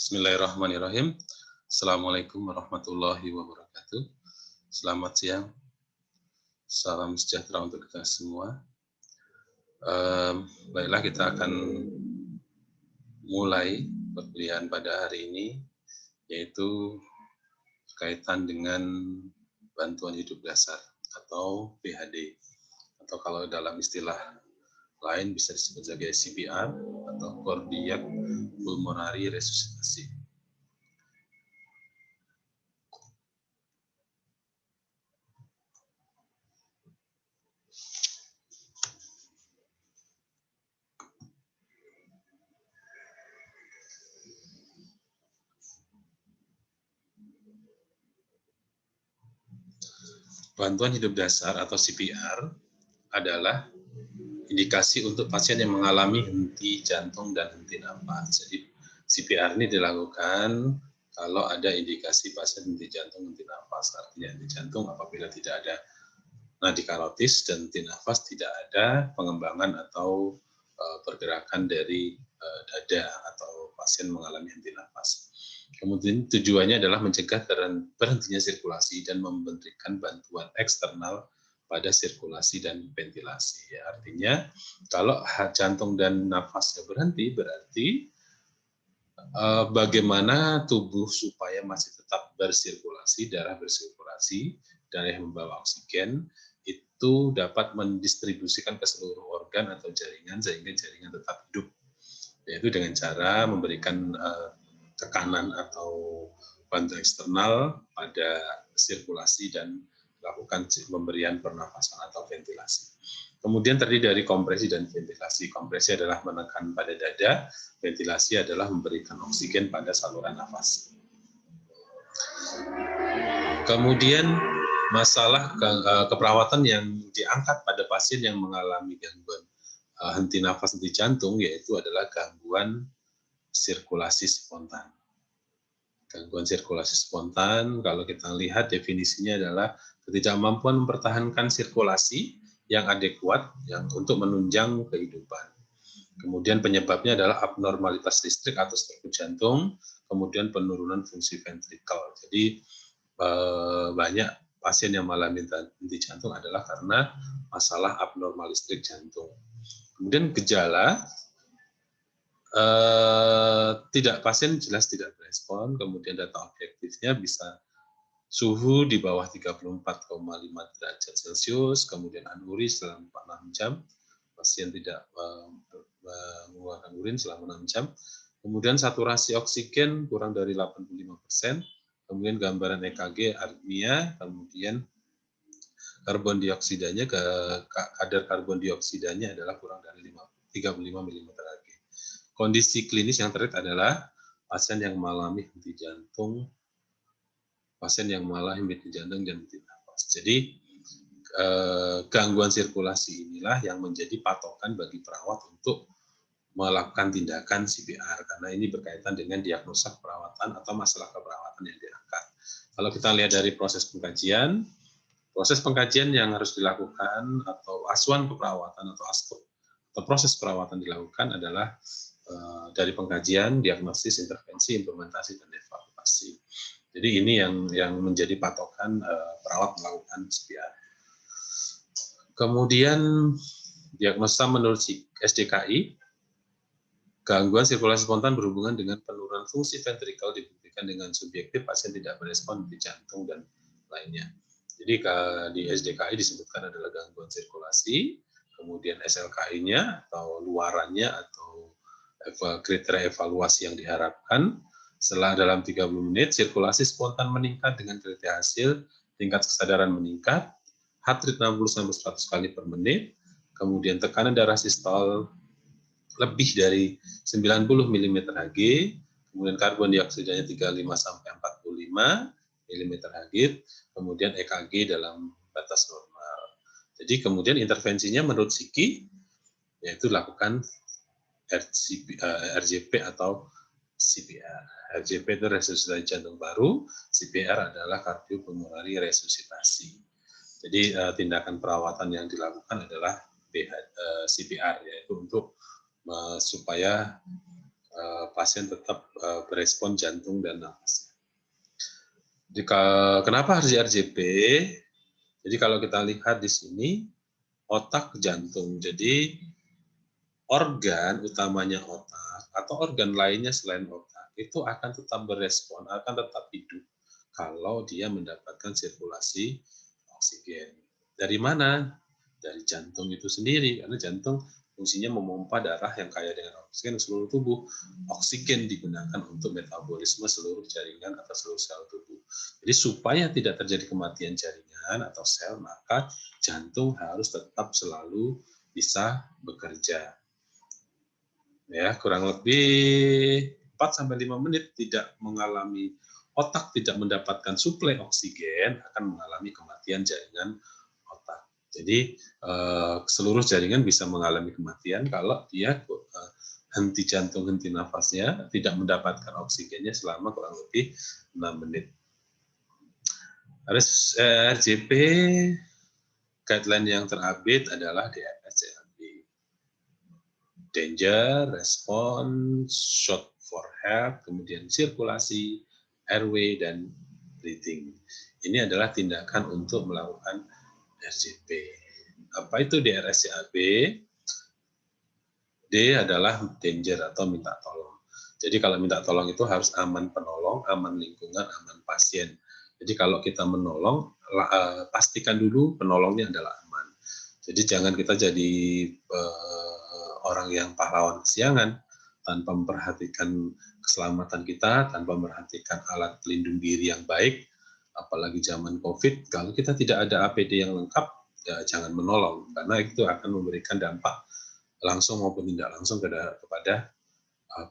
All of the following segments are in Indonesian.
Bismillahirrahmanirrahim. Assalamualaikum warahmatullahi wabarakatuh. Selamat siang. Salam sejahtera untuk kita semua. Baiklah, kita akan mulai perkuliahan pada hari ini, yaitu berkaitan dengan bantuan hidup dasar atau BHD, atau kalau dalam istilah lain bisa disebut sebagai CPR atau Cardiac Pulmonary Resuscitation. Bantuan hidup dasar atau CPR adalah indikasi untuk pasien yang mengalami henti jantung dan henti nafas. Jadi CPR ini dilakukan kalau ada indikasi pasien henti jantung, henti nafas. Artinya henti jantung apabila tidak ada nadi karotis dan henti nafas tidak ada pengembangan atau pergerakan dari dada atau pasien mengalami henti nafas. Kemudian tujuannya adalah mencegah berhentinya sirkulasi dan memberikan bantuan eksternal pada sirkulasi dan ventilasi. Ya, artinya kalau jantung dan nafasnya berhenti, berarti bagaimana tubuh supaya masih tetap bersirkulasi, darah bersirkulasi, darah yang membawa oksigen, itu dapat mendistribusikan ke seluruh organ atau jaringan sehingga jaringan tetap hidup. Yaitu dengan cara memberikan tekanan atau bantuan eksternal pada sirkulasi dan melakukan pemberian pernafasan atau ventilasi. Kemudian terdiri dari kompresi dan ventilasi. Kompresi adalah menekan pada dada, ventilasi adalah memberikan oksigen pada saluran nafas. Kemudian masalah keperawatan yang diangkat pada pasien yang mengalami gangguan henti nafas, henti jantung, yaitu adalah gangguan sirkulasi spontan. Gangguan sirkulasi spontan, kalau kita lihat definisinya adalah ketidakmampuan mempertahankan sirkulasi yang adekuat untuk menunjang kehidupan. Kemudian penyebabnya adalah abnormalitas listrik atau struktur jantung, kemudian penurunan fungsi ventrikel. Jadi banyak pasien yang mengalami henti jantung adalah karena masalah abnormal listrik jantung. Kemudian gejala, pasien jelas tidak berespon, kemudian data objektifnya bisa suhu di bawah 34,5 derajat Celcius, kemudian anuri selama 6 jam, pasien tidak mengeluarkan urin selama 6 jam, kemudian saturasi oksigen kurang dari 85%, kemudian gambaran EKG aritmia, kemudian karbon dioksidanya, kadar karbon dioksidanya adalah kurang dari 35 mmHg. Kondisi klinis yang terlihat adalah pasien yang mengalami henti jantung, pasien yang mengalami henti jantung dan henti nafas. Jadi gangguan sirkulasi inilah yang menjadi patokan bagi perawat untuk melakukan tindakan CPR, karena ini berkaitan dengan diagnosa keperawatan atau masalah keperawatan yang diangkat. Kalau kita lihat dari proses pengkajian yang harus dilakukan atau asuhan keperawatan atau proses perawatan dilakukan adalah dari pengkajian, diagnosis, intervensi, implementasi, dan evaluasi. Jadi ini yang menjadi patokan perawat melakukan CPR. Kemudian diagnosa menurut SDKI, gangguan sirkulasi spontan berhubungan dengan penurunan fungsi ventrikel dibuktikan dengan subjektif pasien tidak berespon di jantung dan lainnya. Jadi di SDKI disebutkan adalah gangguan sirkulasi, kemudian SLKI-nya atau luarannya atau kriteria evaluasi yang diharapkan. Setelah dalam 30 menit, sirkulasi spontan meningkat dengan kriteria hasil, tingkat kesadaran meningkat, heart rate 60-100 kali per menit, kemudian tekanan darah sistol lebih dari 90 mmHg, kemudian karbon dioksidanya 35-45 mmHg, kemudian EKG dalam batas normal. Jadi kemudian intervensinya menurut SIKI, yaitu lakukan RJP atau CPR. RJP itu resusitasi jantung baru, CPR adalah kardiopulmonary resusitasi. Jadi tindakan perawatan yang dilakukan adalah CPR, yaitu untuk supaya pasien tetap berespon jantung dan nafasnya. Kenapa harus RJP? Jadi kalau kita lihat di sini otak jantung. Jadi organ utamanya otak atau organ lainnya selain otak itu akan tetap berespon, akan tetap hidup kalau dia mendapatkan sirkulasi oksigen. Dari mana? Dari jantung itu sendiri, karena jantung fungsinya memompa darah yang kaya dengan oksigen ke seluruh tubuh. Oksigen digunakan untuk metabolisme seluruh jaringan atau seluruh sel tubuh. Jadi supaya tidak terjadi kematian jaringan atau sel, maka jantung harus tetap selalu bisa bekerja. Ya, kurang lebih 4 sampai 5 menit tidak mengalami otak tidak mendapatkan suplai oksigen akan mengalami kematian jaringan otak. Jadi seluruh jaringan bisa mengalami kematian kalau dia henti jantung, henti nafasnya, tidak mendapatkan oksigennya selama kurang lebih 6 menit. RJP guideline yang terupdate adalah DRSCAB. Danger, response, short for help, kemudian sirkulasi, airway, dan breathing. Ini adalah tindakan untuk melakukan RJP. Apa itu DRSCAB? D adalah danger atau minta tolong. Jadi kalau minta tolong itu harus aman penolong, aman lingkungan, aman pasien. Jadi kalau kita menolong, pastikan dulu penolongnya adalah aman. Jadi jangan kita jadi orang yang pahlawan kesiangan tanpa memperhatikan keselamatan kita, tanpa memperhatikan alat pelindung diri yang baik, apalagi zaman COVID. Kalau kita tidak ada APD yang lengkap, ya jangan menolong, karena itu akan memberikan dampak langsung maupun tidak langsung kepada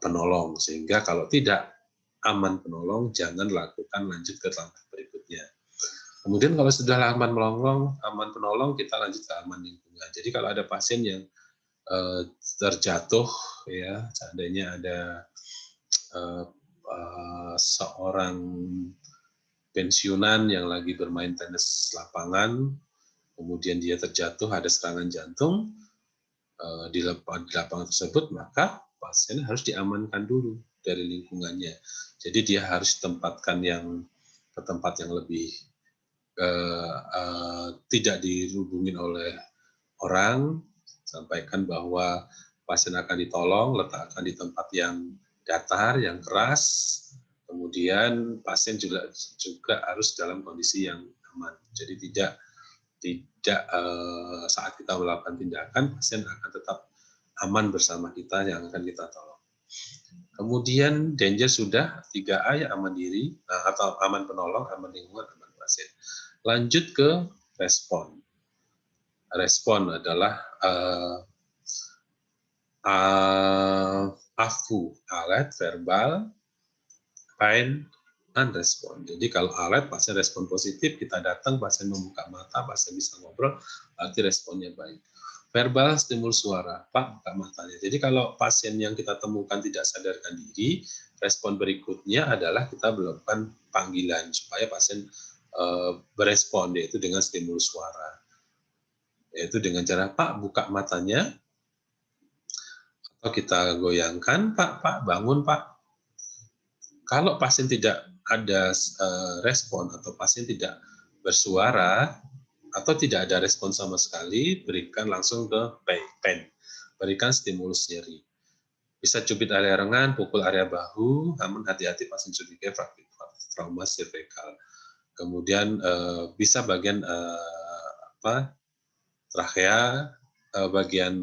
penolong. Sehingga kalau tidak aman penolong, jangan lakukan lanjut ke langkah berikutnya. Kemudian kalau sudah aman penolong, kita lanjut ke aman lingkungan. Jadi kalau ada pasien yang terjatuh, ya seandainya ada seorang pensiunan yang lagi bermain tenis lapangan, kemudian dia terjatuh, ada serangan jantung di lapangan tersebut, maka pasien harus diamankan dulu dari lingkungannya. Jadi dia harus ditempatkan ke tempat yang lebih tidak dihubungin oleh orang, sampaikan bahwa pasien akan ditolong, letakkan di tempat yang datar, yang keras, kemudian pasien juga harus dalam kondisi yang aman. Jadi tidak saat kita melakukan tindakan, pasien akan tetap aman bersama kita yang akan kita tolong. Kemudian danger sudah 3A, ya aman diri, atau aman penolong, aman lingkungan, aman pasien. Lanjut ke respon. Respon adalah AVU, alert, verbal, pain, unrespon. Jadi kalau alert, pasien respon positif, kita datang, pasien membuka mata, pasien bisa ngobrol, berarti responnya baik. Verbal, stimulus suara, Pak buka matanya. Jadi kalau pasien yang kita temukan tidak sadarkan diri, respon berikutnya adalah kita melakukan panggilan supaya pasien berespon, yaitu dengan stimulus suara. Yaitu dengan cara, Pak buka matanya, atau kita goyangkan, Pak bangun Pak. Kalau pasien tidak ada respon atau pasien tidak bersuara atau tidak ada respon sama sekali, berikan langsung ke pen, berikan stimulus nyeri. Bisa cubit area lengan, pukul area bahu, namun hati-hati pasien curiga trauma cervical. Kemudian bisa bagian trachea, bagian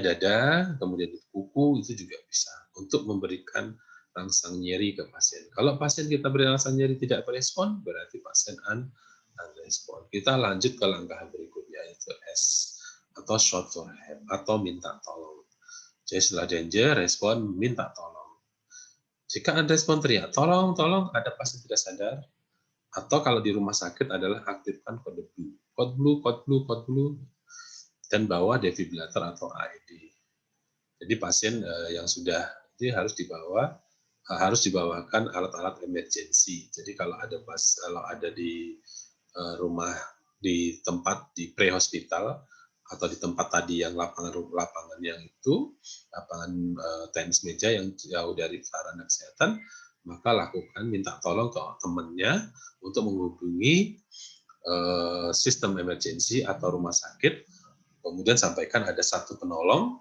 dada, kemudian di kuku, itu juga bisa untuk memberikan rangsang nyeri ke pasien. Kalau pasien kita beri rangsang nyeri tidak berespon, berarti pasien unrespon. Kita lanjut ke langkah berikutnya, yaitu S, atau short for help, atau minta tolong. Jadi setelah danger, respon, minta tolong. Jika unrespon teriak, tolong, ada pasien tidak sadar, atau kalau di rumah sakit adalah aktifkan kode blue, dan bawa defibrilator atau AED. Jadi pasien yang sudah ini harus dibawakan alat-alat emergency. Jadi kalau ada di rumah, di tempat di pre-hospital, atau di tempat tadi yang lapangan yang itu, lapangan tenis meja yang jauh dari sarana kesehatan, maka lakukan minta tolong ke temannya untuk menghubungi sistem emergency atau rumah sakit, kemudian sampaikan ada satu penolong,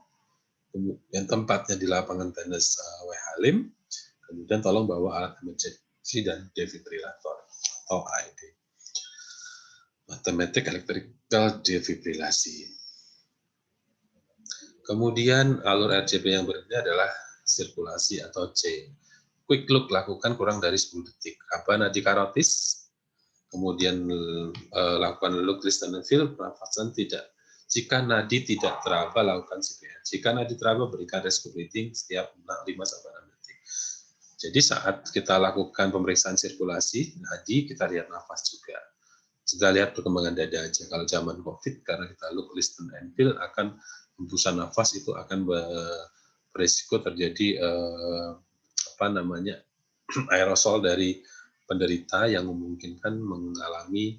kemudian tempatnya di lapangan tenis W. Halim, kemudian tolong bawa alat emergency dan defibrillator atau AED. Automatic Electrical Defibrilasi. Kemudian alur RCP yang berikutnya adalah sirkulasi atau C. Quick look lakukan kurang dari 10 detik. Apa nadi karotis? Kemudian lakukan look, listen, and feel. Pernafasan tidak. Jika nadi tidak teraba, lakukan CPR. Jika nadi teraba, berikan rescue breathing setiap 5-6 detik. Jadi saat kita lakukan pemeriksaan sirkulasi nadi, kita lihat nafas juga. Kita lihat perkembangan dada aja. Kalau zaman COVID, karena kita look, listen, and feel, akan hembusan nafas itu akan berisiko terjadi aerosol dari penderita yang memungkinkan mengalami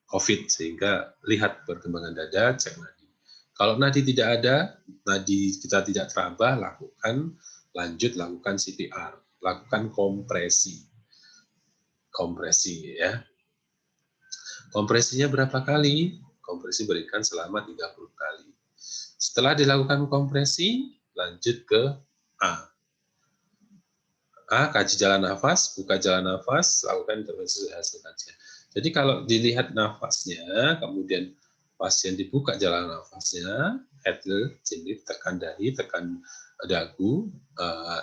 COVID, sehingga lihat perkembangan dada, cek nadi. Kalau nadi tidak ada, nadi kita tidak teraba, lakukan CPR, lakukan kompresi ya. Kompresinya berapa kali? Kompresi berikan selama 30 kali. Setelah dilakukan kompresi, lanjut ke A. Kaji jalan nafas, buka jalan nafas, lakukan intervensi hasil kajian. Jadi kalau dilihat nafasnya, kemudian pasien dibuka jalan nafasnya, Hadl, Jinit, tekan dahi, tekan dagu,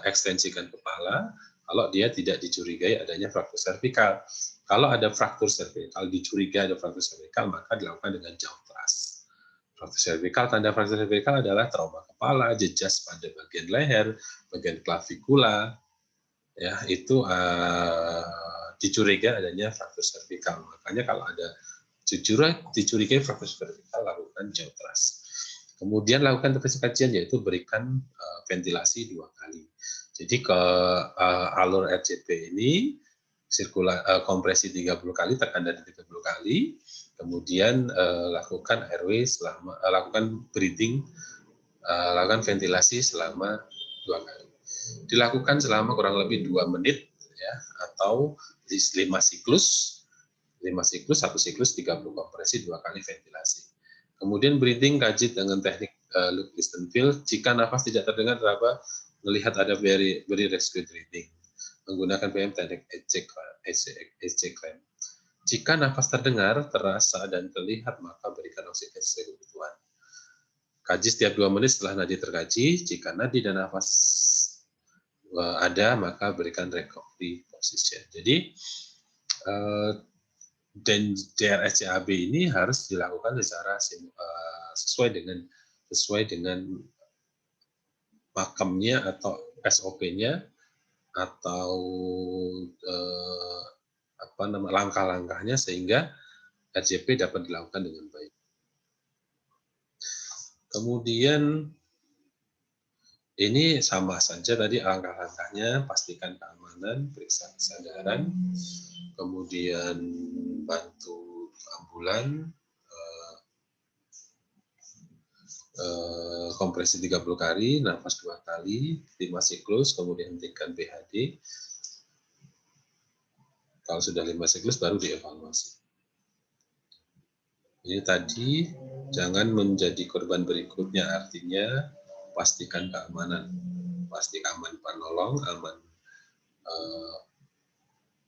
ekstensikan kepala, kalau dia tidak dicurigai adanya fraktur servikal. Kalau ada fraktur servikal, dicurigai ada fraktur servikal, maka dilakukan dengan jauh teras. Fraktur servikal, tanda fraktur servikal adalah trauma kepala, jejas pada bagian leher, bagian klavikula, ya itu dicurigai adanya fraktur servikal. Makanya kalau ada dicurigai fraktur servikal, lakukan jauh teras. Kemudian lakukan intervensi kajian, yaitu berikan ventilasi 2 kali. Jadi ke alur RCP ini kompresi 30 kali, tekan dari 30 kali, kemudian lakukan airway lakukan breathing, lakukan ventilasi selama 2 kali. Dilakukan selama kurang lebih 2 menit ya, atau 5 siklus, 1 siklus 30 kompresi, 2 kali ventilasi. Kemudian breathing kaji dengan teknik look, listen, feel. Jika nafas tidak terdengar, teraba, melihat ada very rescue breathing. Menggunakan PM teknik SC clamp. Jika nafas terdengar, terasa, dan terlihat, maka berikan oksigen sesuai kebutuhan. Kaji setiap 2 menit setelah nadi terkaji. Jika nadi dan nafas ada, maka berikan recovery position. Jadi dan DRSCAB ini harus dilakukan secara sesuai dengan pakemnya atau SOP-nya atau langkah-langkahnya, sehingga RCP dapat dilakukan dengan baik. Kemudian ini sama saja tadi langkah-langkahnya, pastikan keamanan, periksa kesadaran, kemudian bantu ambulan, kompresi 30 kali, nafas 2 kali, 5 siklus, kemudian hentikan BHD. Kalau sudah 5 siklus baru dievaluasi. Ini tadi jangan menjadi korban berikutnya, artinya pastikan keamanan, pasti aman penolong, aman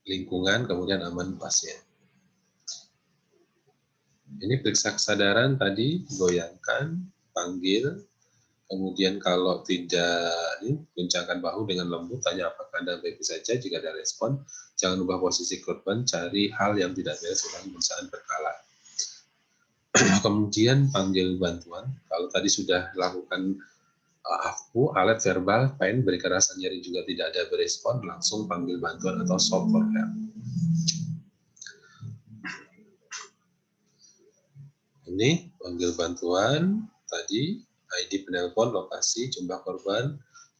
lingkungan, kemudian aman pasien. Ini periksa kesadaran tadi, goyangkan, panggil, kemudian kalau tidak, guncangkan bahu dengan lembut, tanya apakah Anda baik saja. Jika ada respon, jangan ubah posisi korban, cari hal yang tidak beres dalam pemeriksaan berkala. Kemudian panggil bantuan. Kalau tadi sudah lakukan AFU, alat verbal, pain, berikan rasa nyeri juga tidak ada berespon, langsung panggil bantuan atau shout for help. Ini panggil bantuan tadi, ID penelpon, lokasi, jumlah korban,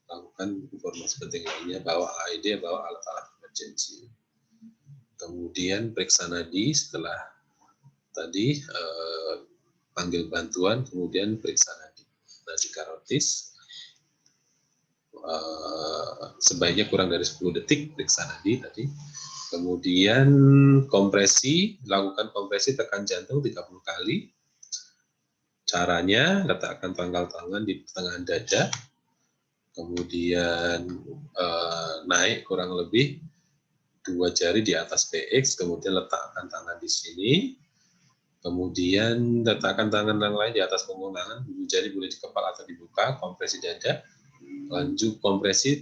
lakukan informasi penting lainnya, bawa ID, bawa alat-alat emergency. Kemudian periksa nadi setelah tadi panggil bantuan, kemudian periksa nadi karotis. Sebaiknya kurang dari 10 detik periksa nadi tadi. Kemudian kompresi, lakukan kompresi tekan jantung 30 kali. Caranya, letakkan tanggal tangan di pertengahan dada, kemudian naik kurang lebih 2 jari di atas PX, kemudian letakkan tangan di sini, kemudian letakkan tangan yang lain di atas punggung tangan, 2 jari boleh di kepala atau dibuka, kompresi dada, lanjut kompresi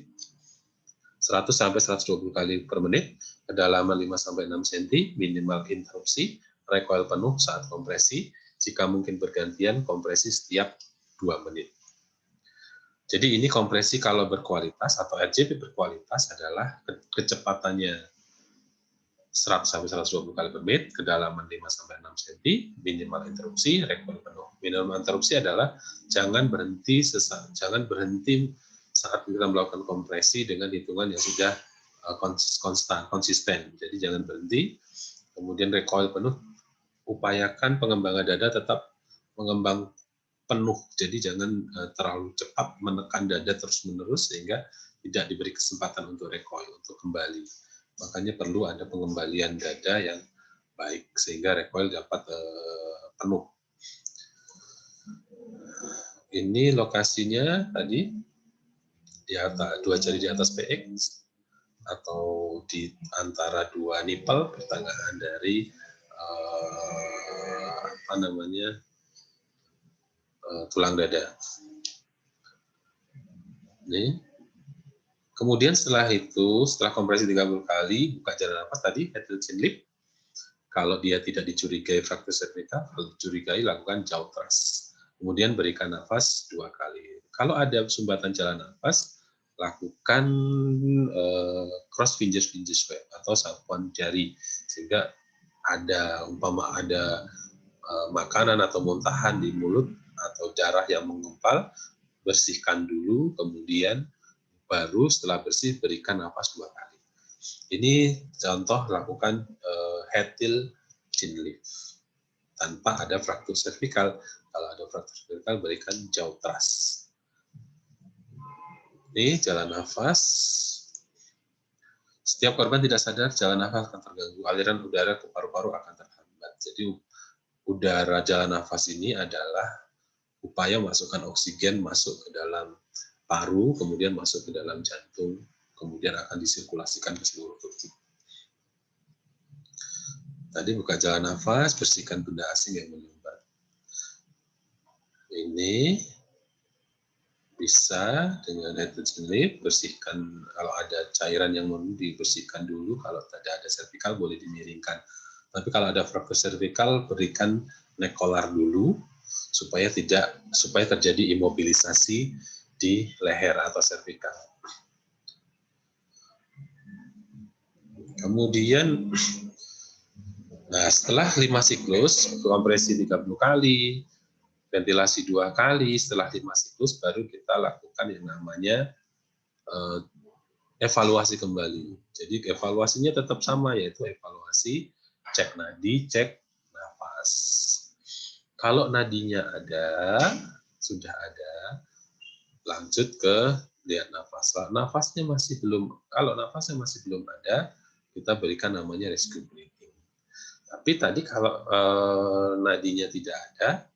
100 sampai 120 kali per menit, kedalaman 5 sampai 6 cm, minimal interupsi, recoil penuh saat kompresi, jika mungkin bergantian kompresi setiap 2 menit. Jadi ini kompresi kalau berkualitas atau RJP berkualitas adalah kecepatannya 100 sampai 120 kali per menit, kedalaman 5 sampai 6 cm, minimal interupsi, recoil penuh. Minimal interupsi adalah jangan berhenti saat kita melakukan kompresi dengan hitungan yang sudah konsisten. Jadi jangan berhenti. Kemudian recoil penuh, upayakan pengembangan dada tetap mengembang penuh. Jadi jangan terlalu cepat menekan dada terus-menerus sehingga tidak diberi kesempatan untuk recoil, untuk kembali. Makanya perlu ada pengembalian dada yang baik sehingga recoil dapat penuh. Ini lokasinya tadi di atas 2 jari di atas PX atau di antara 2 nipel pertengahan dari tulang dada. Ini. Kemudian setelah kompresi 30 kali, buka jalan nafas tadi, head to chin lift. Kalau dia tidak dicurigai fraktur cervical, kalau dicurigai lakukan jaw thrust. Kemudian berikan nafas 2 kali. Kalau ada sumbatan jalan nafas, lakukan cross fingers sweep atau sapuan jari, sehingga umpama ada makanan atau muntahan di mulut atau darah yang mengempal, bersihkan dulu, kemudian baru setelah bersih berikan nafas 2 kali. Ini contoh lakukan head tilt chin lift tanpa ada fraktur cervical. Kalau ada fraktur cervical berikan jaw thrust. Ini jalan nafas. Setiap korban tidak sadar, jalan nafas akan terganggu, aliran udara ke paru-paru akan terhambat. Jadi udara jalan nafas ini adalah upaya masukkan oksigen masuk ke dalam paru, kemudian masuk ke dalam jantung, kemudian akan disirkulasikan ke seluruh tubuh. Tadi buka jalan nafas, bersihkan benda asing yang menyumbat. Ini bisa dengan head to chin lift, bersihkan kalau ada cairan yang mau dibersihkan dulu, kalau tidak ada cervical boleh dimiringkan. Tapi kalau ada fraktur cervical, berikan neck collar dulu supaya terjadi imobilisasi di leher atau cervical. Kemudian setelah 5 siklus, kompresi 30 kali, ventilasi 2 kali, setelah 5 siklus baru kita lakukan yang namanya evaluasi kembali. Jadi evaluasinya tetap sama, yaitu evaluasi cek nadi, cek nafas. Kalau nadinya sudah ada, lanjut ke lihat nafas. Kalau nafasnya masih belum ada, kita berikan namanya rescue breathing. Tapi tadi kalau nadinya tidak ada,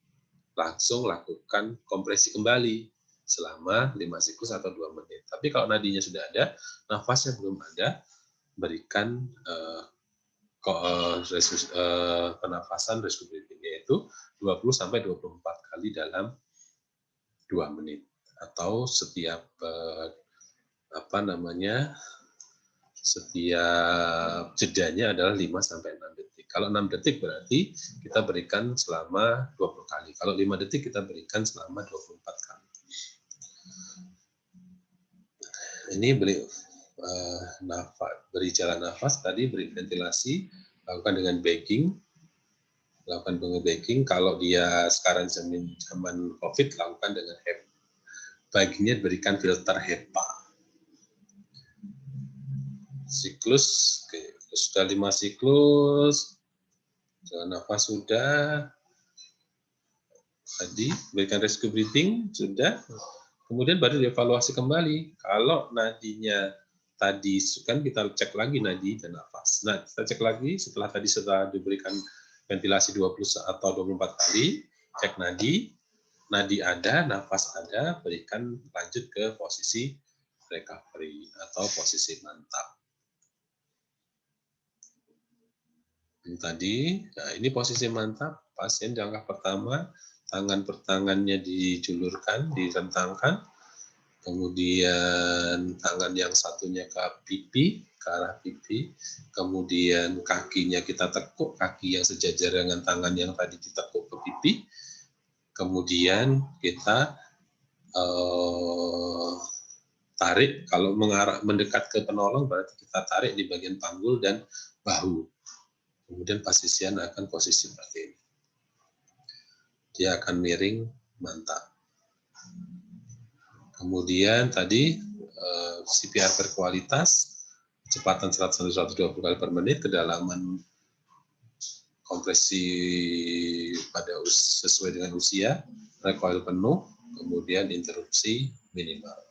langsung lakukan kompresi kembali selama 5 siklus atau 2 menit. Tapi kalau nadinya sudah ada, nafasnya belum ada, berikan penafasan rescue breathing, yaitu 20-24 kali dalam 2 menit. Atau setiap setiap jedanya adalah 5-6 detik. Kalau 6 detik berarti kita berikan selama 20 kali. Kalau 5 detik kita berikan selama 24 kali. Ini beri jalan nafas, tadi beri ventilasi, lakukan dengan bagging. Kalau dia sekarang zaman COVID, lakukan dengan HEPA. Baggingnya berikan filter HEPA. Siklus, sudah 5 siklus, Nafas sudah, tadi berikan rescue breathing sudah, kemudian baru dievaluasi kembali. Kalau nadinya tadi kan kita cek lagi nadi dan nafas. Nah, kita cek lagi setelah diberikan ventilasi 20 atau 24 kali, cek nadi ada, nafas ada, berikan lanjut ke posisi recovery atau posisi mantap. Ini tadi, nah ini posisi mantap, pasien di langkah pertama, tangan per tangannya dijulurkan, direntangkan, kemudian tangan yang satunya ke pipi, ke arah pipi, kemudian kakinya kita tekuk, kaki yang sejajar dengan tangan yang tadi ditekuk ke pipi, kemudian kita tarik, kalau mendekat ke penolong berarti kita tarik di bagian panggul dan bahu. Kemudian pasien akan posisi seperti ini. Dia akan miring mantap. Kemudian tadi CPR berkualitas, kecepatan 120 kali per menit, kedalaman kompresi sesuai dengan usia, recoil penuh, kemudian interupsi minimal.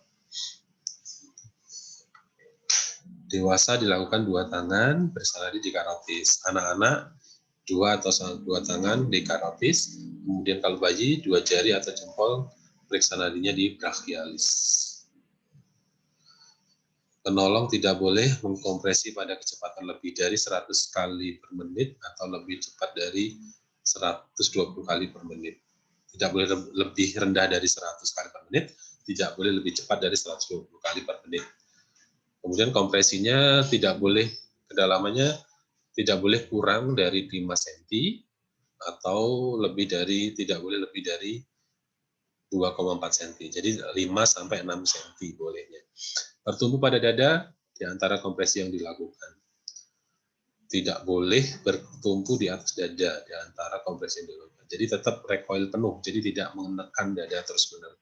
Dewasa dilakukan 2 tangan, bersaladi di karotis. Anak-anak 2 atau 2 tangan di karotis. Kemudian kalau bayi 2 jari atau jempol, periksa nadinya di brachialis. Penolong tidak boleh mengkompresi pada kecepatan lebih dari 100 kali per menit atau lebih cepat dari 120 kali per menit. Tidak boleh lebih rendah dari 100 kali per menit, tidak boleh lebih cepat dari 120 kali per menit. Kemudian kompresinya tidak boleh, kedalamannya tidak boleh kurang dari 5 cm atau tidak boleh lebih dari 2,4 cm. Jadi 5 sampai 6 cm bolehnya. Bertumpu pada dada di antara kompresi yang dilakukan. Tidak boleh bertumpu di atas dada di antara kompresi yang dilakukan. Jadi tetap recoil penuh, jadi tidak menekan dada terus-menerus.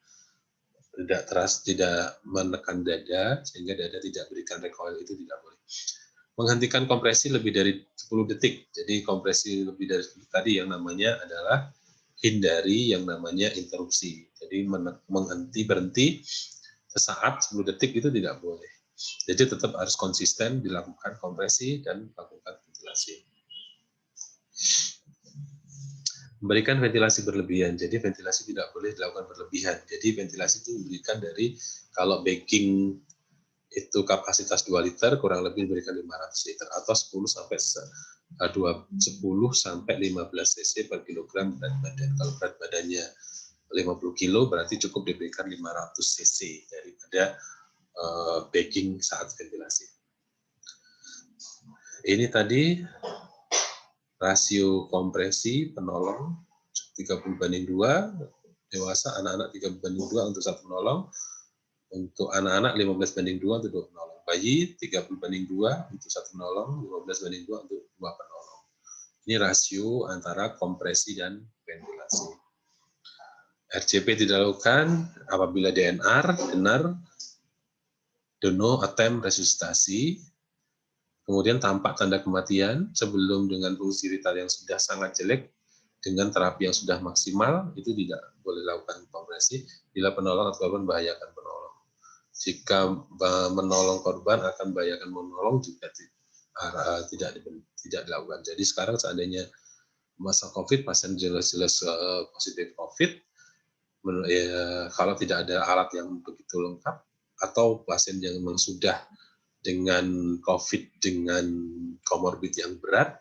Tidak menekan dada sehingga dada tidak berikan recoil, itu tidak boleh. Menghentikan kompresi lebih dari 10 detik. Jadi kompresi lebih dari tadi yang namanya adalah hindari yang namanya interupsi. Jadi berhenti sesaat 10 detik itu tidak boleh. Jadi tetap harus konsisten dilakukan kompresi dan lakukan ventilasi. Memberikan ventilasi berlebihan. Jadi ventilasi tidak boleh dilakukan berlebihan. Jadi ventilasi itu diberikan dari, kalau bagging itu kapasitas 2 liter, kurang lebih diberikan 500 liter atau 10 sampai 15 cc per kilogram berat badan. Kalau berat badannya 50 kilo berarti cukup diberikan 500 cc daripada bagging saat ventilasi. Ini tadi rasio kompresi penolong 30:2, dewasa anak-anak 30:2 untuk 1 penolong, untuk anak-anak 15:2 untuk 2 penolong, bayi 30:2 untuk 1 penolong, 15:2 untuk 2 penolong. Ini rasio antara kompresi dan ventilasi. RCP dilakukan apabila DNR, do no attempt resusitasi, kemudian tampak tanda kematian sebelum dengan fungsi vital yang sudah sangat jelek, dengan terapi yang sudah maksimal, itu tidak boleh lakukan kompresi bila penolong atau korban membahayakan penolong. Jika menolong korban akan membahayakan menolong juga tidak dilakukan. Jadi sekarang seandainya masa COVID, pasien jelas-jelas positif COVID, kalau tidak ada alat yang begitu lengkap, atau pasien yang memang sudah dengan COVID dengan komorbid yang berat,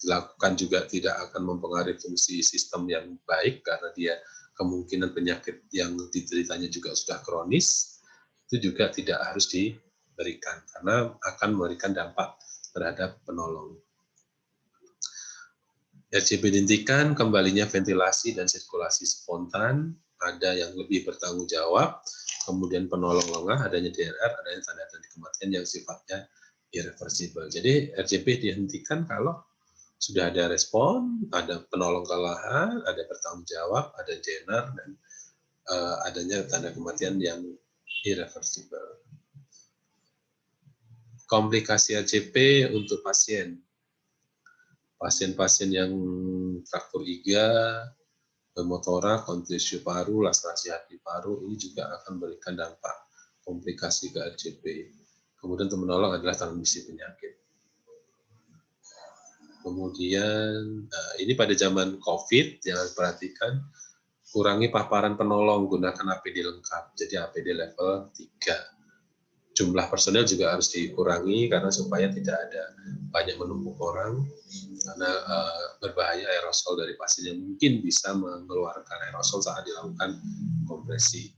dilakukan juga tidak akan mempengaruhi fungsi sistem yang baik karena dia kemungkinan penyakit yang dideritanya juga sudah kronis, itu juga tidak harus diberikan karena akan memberikan dampak terhadap penolong. RCP dihentikan, kembalinya ventilasi dan sirkulasi spontan, ada yang lebih bertanggung jawab, kemudian penolong lengah, adanya DNR, adanya tanda-tanda kematian yang sifatnya irreversible. Jadi RCP dihentikan kalau sudah ada respon, ada penolong kelelahan, ada bertanggung jawab, ada DNR, dan adanya tanda kematian yang irreversible. Komplikasi RCP untuk pasien. Pasien-pasien yang fraktur iga, pneumotoraks, kontrisio paru, laserasi hati paru, ini juga akan memberikan dampak komplikasi ke RJP. Kemudian untuk menolong adalah transmisi penyakit. Kemudian, ini pada zaman COVID, jangan perhatikan, kurangi paparan penolong, gunakan APD lengkap, jadi APD level 3. Jumlah personel juga harus dikurangi, karena supaya tidak ada banyak menumpuk orang, karena berbahaya aerosol dari pasien yang mungkin bisa mengeluarkan aerosol saat dilakukan kompresi.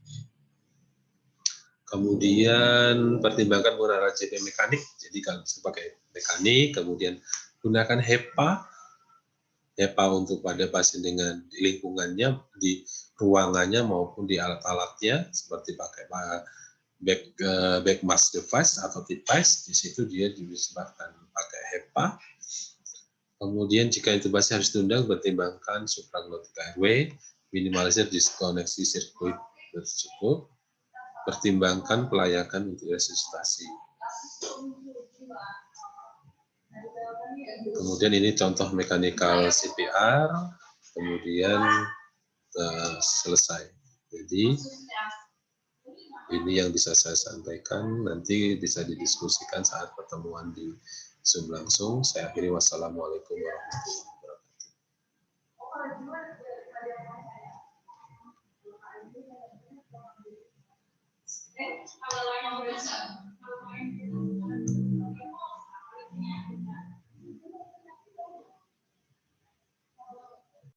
Kemudian pertimbangkan penggunaan RJP mekanik, jadi kalau sebagai mekanik, kemudian gunakan HEPA untuk pada pasien dengan lingkungannya, di ruangannya maupun di alat-alatnya, seperti pakai back mask device atau device, di situ dia disebabkan pakai HEPA. Kemudian jika intubasi harus ditunda, pertimbangkan supraglottic airway, minimalisir diskoneksi sirkuit tersebut, pertimbangkan pelayakan untuk resusitasi. Kemudian ini contoh mechanical CPR, kemudian selesai. Jadi ini yang bisa saya sampaikan, nanti bisa didiskusikan saat pertemuan di Zoom langsung. Saya akhiri, wassalamualaikum warahmatullahi wabarakatuh.